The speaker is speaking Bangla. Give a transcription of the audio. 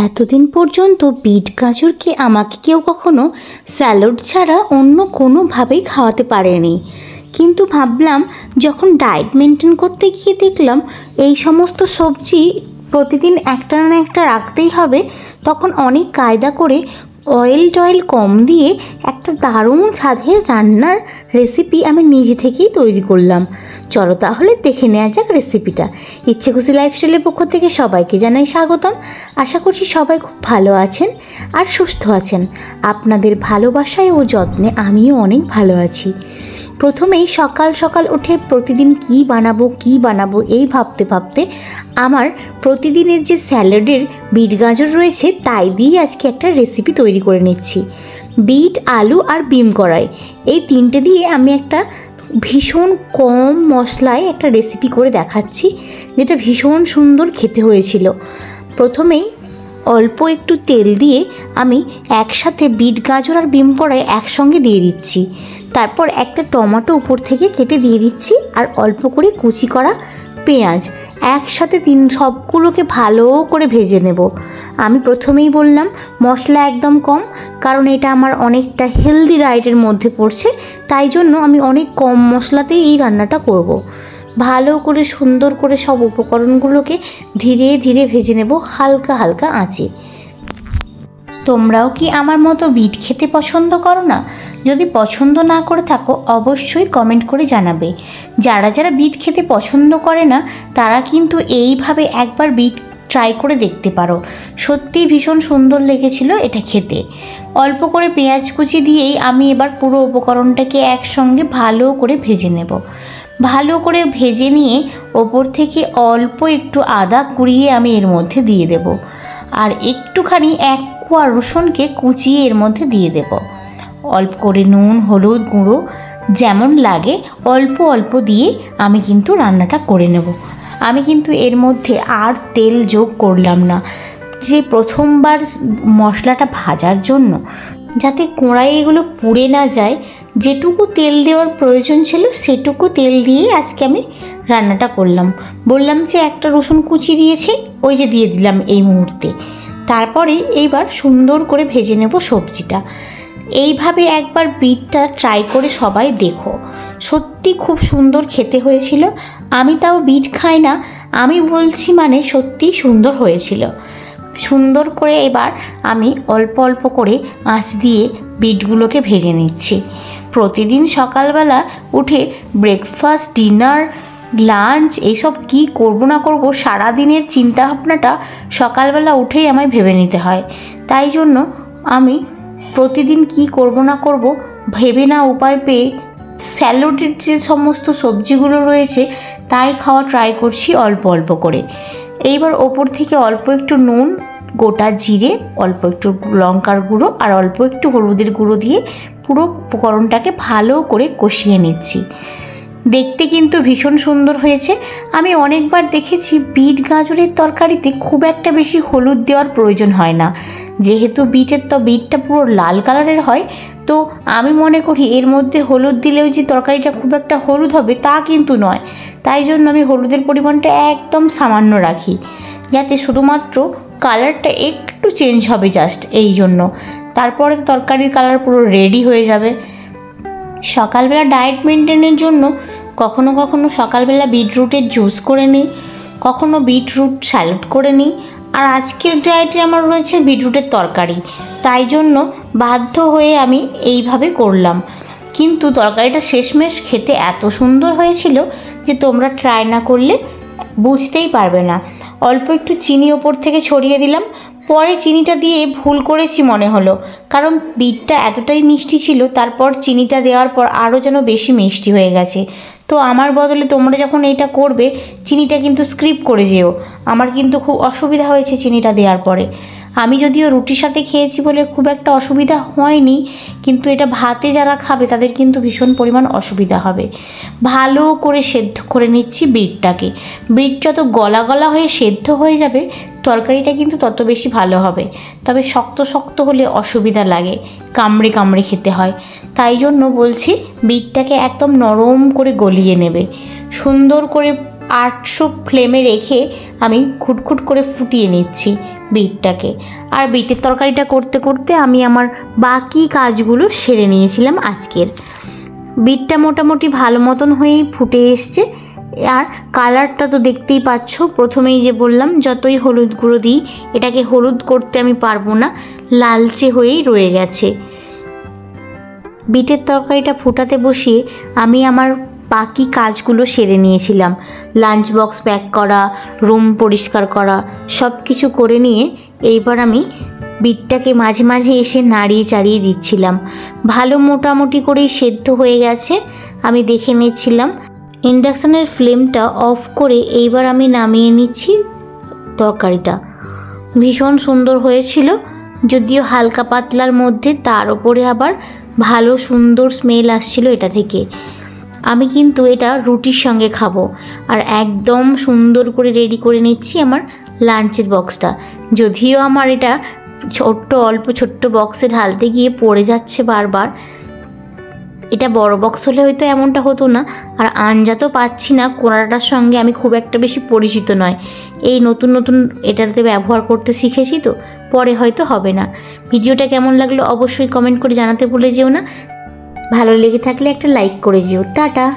এতদিন পর্যন্ত বিট গাজরকে আমাকে কেউ কখনো স্যালাড ছাড়া অন্য কোনোভাবেই খাওয়াতে পারেনি, কিন্তু ভাবলাম যখন ডায়েট মেনটেন করতে গিয়ে দেখলাম এই সমস্ত সবজি প্রতিদিন একটা না একটা রাখতেই হবে, তখন অনেক কায়দা করে অয়েল কম দিয়ে একটা দারুণ স্বাদের রান্নার রেসিপি আমি নিজে থেকেই তৈরি করলাম। চলো তাহলে দেখে নেওয়া যাক রেসিপিটা। ইচ্ছে খুশি লাইফস্টাইলের পক্ষ থেকে সবাইকে জানাই স্বাগতম। আশা করছি সবাই খুব ভালো আছেন আর সুস্থ আছেন। আপনাদের ভালোবাসায় ও যত্নে আমিও অনেক ভালো আছি। প্রথমেই সকাল সকাল উঠে প্রতিদিন কি বানাবো এই ভাবতে ভাবতে আমার প্রতিদিনের যে স্যালাডের বিট গাজর রয়েছে তাই দিয়ে আজকে একটা রেসিপি তৈরি করে নিচ্ছি। বিট, আলু আর বিম কড়াই এই তিনটে দিয়ে আমি একটা ভীষণ কম মশলায় একটা রেসিপি করে দেখাচ্ছি, যেটা ভীষণ সুন্দর খেতে হয়েছিল। প্রথমেই অল্প একটু তেল দিয়ে আমি একসাথে বিট গাজর আর বিম কড়াই একসঙ্গে দিয়ে দিচ্ছি। তারপর একটা টমেটো উপর থেকে কেটে দিয়ে দিচ্ছি আর অল্প করে কুচি করা পেঁয়াজ একসাথে সবগুলোকে ভালো করে ভেজে নেব। আমি প্রথমেই বললাম মশলা একদম কম, কারণ এটা আমার অনেকটা হেলদি ডায়েটের মধ্যে পড়ছে, তাই জন্য আমি অনেক কম মশলাতেই এই রান্নাটা করব। ভালো করে সুন্দর করে সব উপকরণগুলোকে ধীরে ধীরে ভেজে নেব হালকা হালকা আঁচে। তোমরাও কি আমার মতো বিট খেতে পছন্দ করো না? যদি পছন্দ না করে থাকো অবশ্যই কমেন্ট করে জানাবে। যারা যারা বিট খেতে পছন্দ করে না তারা কিন্তু এইভাবে একবার বিট ট্রাই করে দেখতে পারো। সত্যিই ভীষণ সুন্দর লেগেছিল এটা খেতে। অল্প করে পেঁয়াজ কুচি দিয়েই আমি এবার পুরো উপকরণটাকে একসঙ্গে ভালো করে ভেজে নেব। ভালো করে ভেজে নিয়ে ওপর থেকে অল্প একটু আদা কুড়িয়ে আমি এর মধ্যে দিয়ে দেব, আর একটুখানি এক কোয়া রসুনকে কুচিয়ে এর মধ্যে দিয়ে দেব। অল্প করে নুন, হলুদ গুঁড়ো যেমন লাগে অল্প অল্প দিয়ে আমি কিন্তু রান্নাটা করে নেব। আমি কিন্তু এর মধ্যে আর তেল যোগ করলাম না, যে প্রথমবার মশলাটা ভাজার জন্য যাতে কড়াই এগুলো পুড়ে না যায়, যেটুকু তেল দেওয়ার প্রয়োজন ছিল সেটুকু তেল দিয়ে আজকে আমি রান্নাটা করলাম। বললাম যে একটা রসুন কুচি দিয়েছি, ওই যে দিয়ে দিলাম এই মুহূর্তে। তারপরে এইবার সুন্দর করে ভেজে নেব সবজিটা। এইভাবে একবার বিটটা ট্রাই করে সবাই দেখো, সত্যি খুব সুন্দর খেতে হয়েছিল। আমি তাও বিট খাই না, আমি বলছি মানে সত্যিই সুন্দর হয়েছিল। সুন্দর করে এবার আমি অল্প অল্প করে আঁচ দিয়ে বিটগুলোকে ভেজে নিচ্ছি। প্রতিদিন সকালবেলা উঠে ব্রেকফাস্ট, ডিনার, লাঞ্চ এইসব কি করব না করব সারাদিনের চিন্তাভাবনাটা সকালবেলা উঠেই আমায় ভেবে নিতে হয়। তাই জন্য আমি প্রতিদিন কি করব না করব ভেবে না উপায় পেয়ে স্যালাডের যে সমস্ত সবজিগুলো রয়েছে তাই খাওয়া ট্রাই করছি অল্প অল্প করে। এইবার ওপর থেকে অল্প একটু নুন, গোটা জিরে, অল্প একটু লঙ্কার গুঁড়ো আর অল্প একটু হলুদের গুঁড়ো দিয়ে পুরো উপকরণটাকে ভালো করে কষিয়ে নিচ্ছি। দেখতে কিন্তু ভীষণ সুন্দর হয়েছে। আমি অনেকবার দেখেছি বিট গাজরের তরকারিতে খুব একটা বেশি হলুদ দেওয়ার প্রয়োজন হয় না, যেহেতু বিটটা পুরো লাল কালারের হয়, তো আমি মনে করি এর মধ্যে হলুদ দিলেও যে তরকারিটা খুব একটা হলুদ হবে তা কিন্তু নয়। তাই জন্য আমি হলুদের পরিমাণটা একদম সামান্য রাখি, যাতে শুধুমাত্র কালারটা একটু চেঞ্জ হবে জাস্ট এই জন্য। তারপরে তো তরকারির কালার পুরো রেডি হয়ে যাবে। সকালবেলা ডায়েট মেনটেনের জন্য কখনো কখনো সকালবেলা বিটরুটের জুস করে নিই, কখনো বিটরুট স্যালাড করে নিই, আর আজকের ডায়েটে আমার রয়েছে বিটরুটের তরকারি, তাই জন্য বাধ্য হয়ে আমি এইভাবে করলাম। কিন্তু তরকারিটা শেষমেশ খেতে এত সুন্দর হয়েছিল যে তোমরা ট্রাই না করলে বুঝতেই পারবে না। অল্প একটু চিনি ওপর থেকে ছড়িয়ে দিলাম, পরে চিনিটা দিয়ে ভুল করেছি মনে হলো, কারণ বিটটা এতটাই মিষ্টি ছিল, তারপর চিনিটা দেওয়ার পর আরও যেন বেশি মিষ্টি হয়ে গেছে। তো আমার বদলে তোমরা যখন এটা করবে চিনিটা কিন্তু স্কিপ করে যেও। আমার কিন্তু খুব অসুবিধা হয়েছে চিনিটা দেওয়ার পরে। আমি যদিও রুটির সাথে খেয়েছি বলে খুব একটা অসুবিধা হয়নি, কিন্তু এটা ভাতে যারা খাবে তাদের কিন্তু ভীষণ পরিমাণ অসুবিধা হবে। ভালো করে সেদ্ধ করে নিচ্ছি বিটটাকে। বিট যত গলা গলা হয়ে সেদ্ধ হয়ে যাবে তরকারিটা কিন্তু তত বেশি ভালো হবে। তবে শক্ত শক্ত হলে অসুবিধা লাগে, কামড়ে কামড়ে খেতে হয়। তাই জন্য বলছি বিটটাকে একদম নরম করে গলিয়ে নেবে। সুন্দর করে 800 ফ্লেমে রেখে আমি খুটখুট করে ফুটিয়ে নিচ্ছি। বিটটাকে। আর বিটের তরকারিটা করতে করতে আমি আমার বাকি কাজগুলো সেরে নিয়েছিলাম আজকের। বিটটা মোটামুটি ভালো মতন হয়েই ফুটে এসছে। আর কালারটা তো দেখতেই পাচ্ছ, প্রথমেই যে বললাম যতই হলুদ গুঁড়ো দিই এটাকে হলুদ করতে আমি পারবো না, লালচে হয়েই রয়ে গেছে। বিটের তরকারিটা ফোটাতে বসিয়ে আমি আমার বাকি কাজগুলো সেরে নিয়েছিলাম। লাঞ্চ বক্স প্যাক করা, রুম পরিষ্কার করা, সব কিছু করে নিয়ে এইবার আমি বিটটাকে মাঝে মাঝে এসে নাড়িয়ে চাড়িয়ে দিচ্ছিলাম। ভালো মোটামুটি করেই সেদ্ধ হয়ে গেছে, আমি দেখে নিচ্ছিলাম। ইন্ডাকশানের ফ্লেমটা অফ করে এইবার আমি নামিয়ে নিচ্ছি তরকারিটা। ভীষণ সুন্দর হয়েছিল, যদিও হালকা পাতলার মধ্যে, তার ওপরে আবার ভালো সুন্দর স্মেল আসছিল এটা থেকে। আমি কিন্তু এটা রুটির সঙ্গে খাবো। আর একদম সুন্দর করে রেডি করে নিচ্ছি আমার লাঞ্চের বক্সটা। যদিও আমার এটা অল্প ছোট্ট বক্সে ঢালতে গিয়ে পড়ে যাচ্ছে বারবার। এটা বড় বক্স হলে হয়তো এমনটা হতো না। আর আঞ্জা তো পাচ্ছি না, কোনাটার সঙ্গে আমি খুব একটা বেশি পরিচিত নয়, এই নতুন নতুন এটাতে ব্যবহার করতে শিখেছি, তো পরে হয়তো হবে না। ভিডিওটা কেমন লাগলো অবশ্যই কমেন্ট করে জানাতে ভুলে যেও না। ভালো লেগে থাকলে একটা লাইক করে যেও। টাটা।